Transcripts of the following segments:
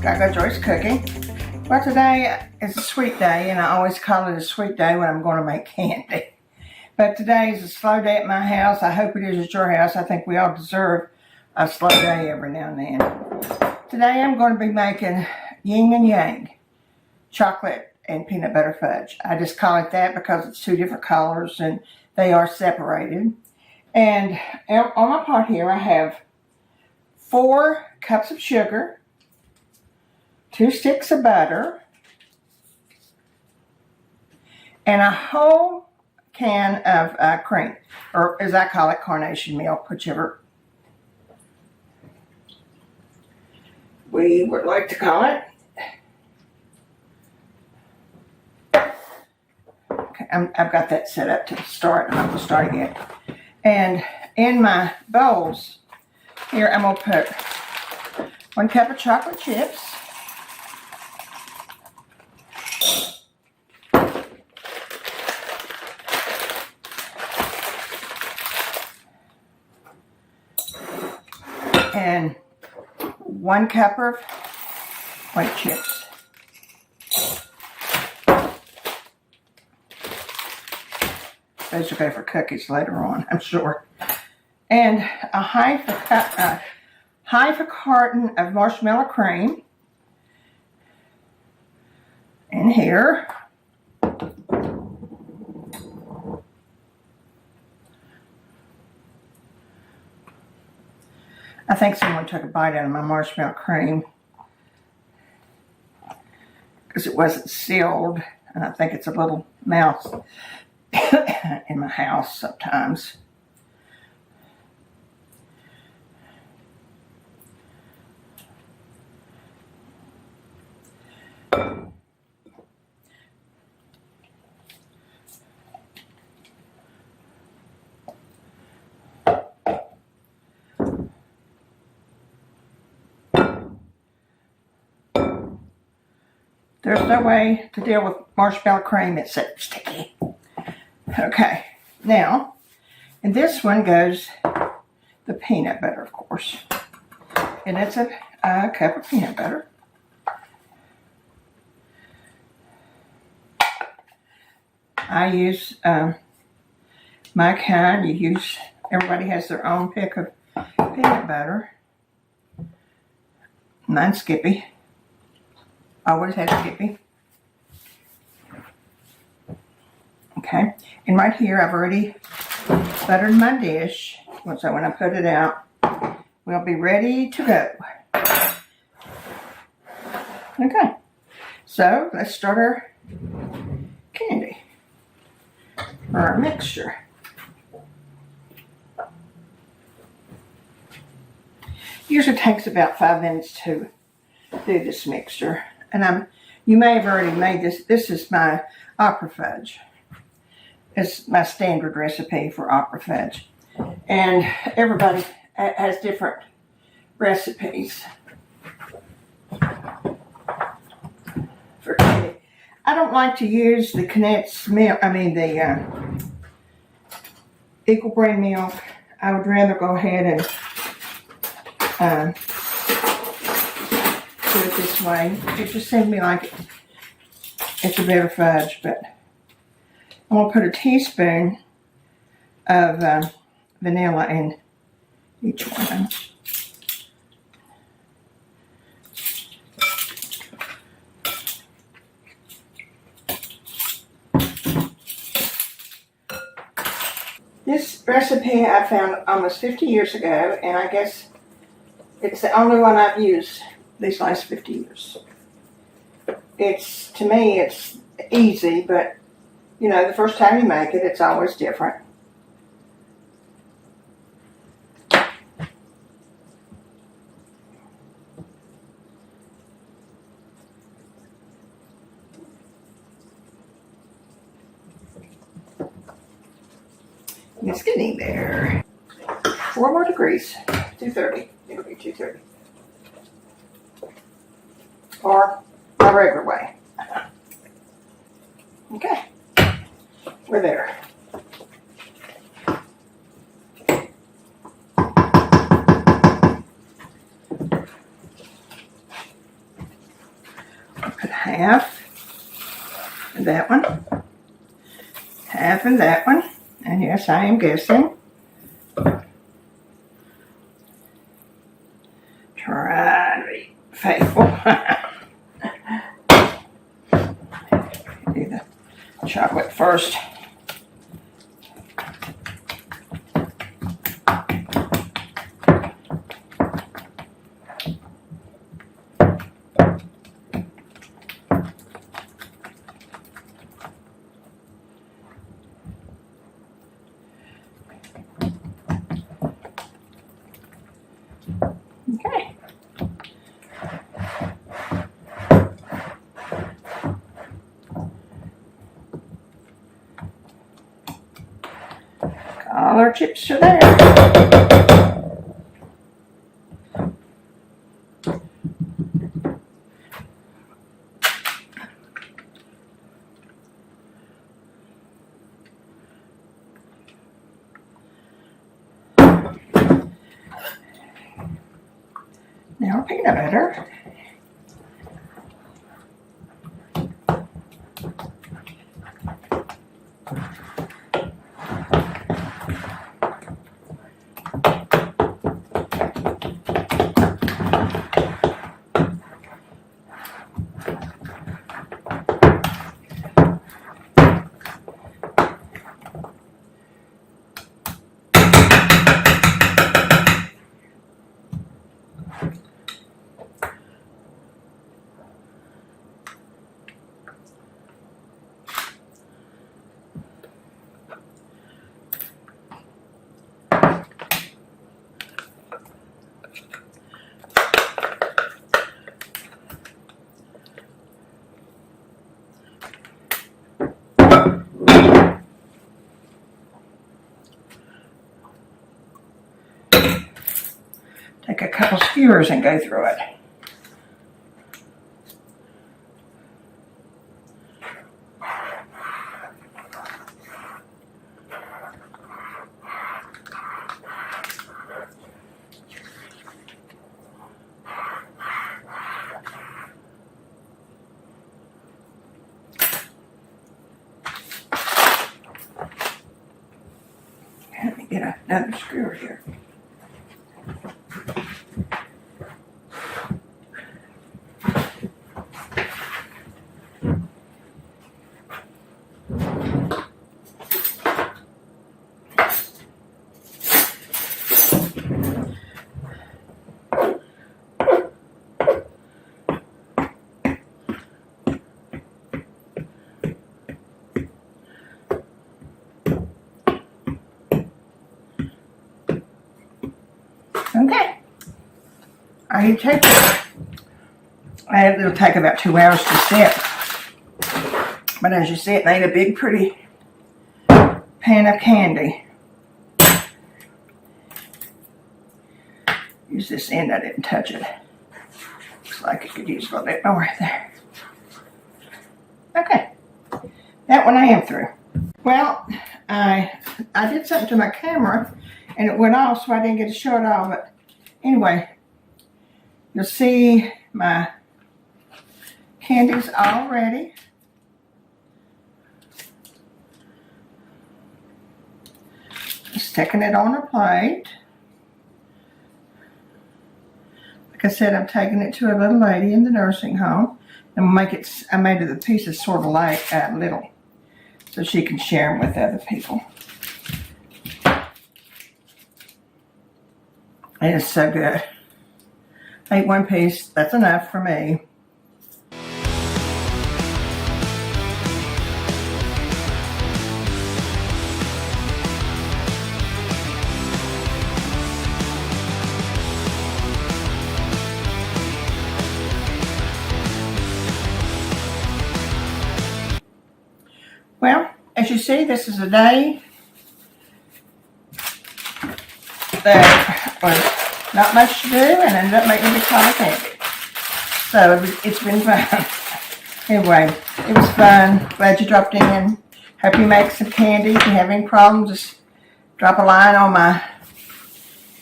Gagajoy's cooking. Well, today is a sweet day, and I always call it a sweet day when I'm going to make candy. But today is a slow day at my house. I hope it is at your house. I think we all deserve a slow day every now and then. Today I'm going to be making Yin and Yang chocolate and peanut butter fudge. I just call it that because it's two different colors and they are separated. And on my pot here I have 4 cups of sugar, 2 sticks of butter, and a whole can of cream, or as I call it, carnation milk, whichever we would like to call it. Okay, I've got that set up to start. I'm not going to start it yet. And in my bowls, here I'm going to put 1 cup of chocolate chips, and 1 cup of white chips. Those will go for cookies later on, I'm sure. And a half a carton of marshmallow cream in here. I think someone took a bite out of my marshmallow cream because it wasn't sealed, and I think it's a little mouse in my house sometimes. There's no way to deal with marshmallow cream. It's so sticky. Okay, now, and this one goes the peanut butter, of course. And it's a cup of peanut butter. I use my kind. Everybody has their own pick of peanut butter. Mine's Skippy. Always has Skippy. Okay, and right here I've already buttered my dish, so when I put it out, we'll be ready to go. Okay, so let's start our candy, or our mixture. Usually takes about 5 minutes to do this mixture. And you may have already made this. This is my opera fudge. It's my standard recipe for opera fudge. And everybody has different recipes for candy. I don't like to use the condensed milk, the equal brand milk. I would rather go ahead and do it this way. It just seems to me like it's a better fudge, but I'm going to put a teaspoon of vanilla in each one. This recipe I found almost 50 years ago, and I guess it's the only one I've used these last 50 years. To me, it's easy, but you know, the first time you make it, it's always different. It's getting there. 4 more degrees. 230. It'll be 230. Or my regular way. Okay. We're there. half in that one, half in that one, and yes, I am guessing. Try to be faithful. Do the chocolate first. Okay. All our chips are there. Now peanut butter. Take a couple skewers and go through it. Let me get another skewer here. Okay. I take it. It'll take about 2 hours to set. But as you see, it made a big, pretty pan of candy. Use this end. I didn't touch it. Looks like it could use a little bit more there. Okay. That one I am through. Well, I did something to my camera and it went off, so I didn't get to show it all. But anyway, you'll see my candies all ready. Just sticking it on a plate. Like I said, I'm taking it to a little lady in the nursing home, and we'll make it. I made the pieces sort of like little, so she can share them with other people. It is so good. I ate one piece. That's enough for me. Well, as you see, this is a day that was not much to do and ended up making a big pile of candy. So it's been fun. Anyway, it was fun. Glad you dropped in. Hope you make some candy. If you have any problems, just drop a line on my,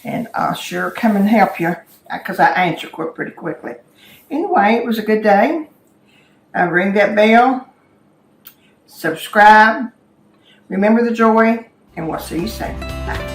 and I'll sure come and help you because I answer pretty quickly. Anyway, it was a good day. Ring that bell, subscribe, remember the joy, and we'll see you soon. Bye.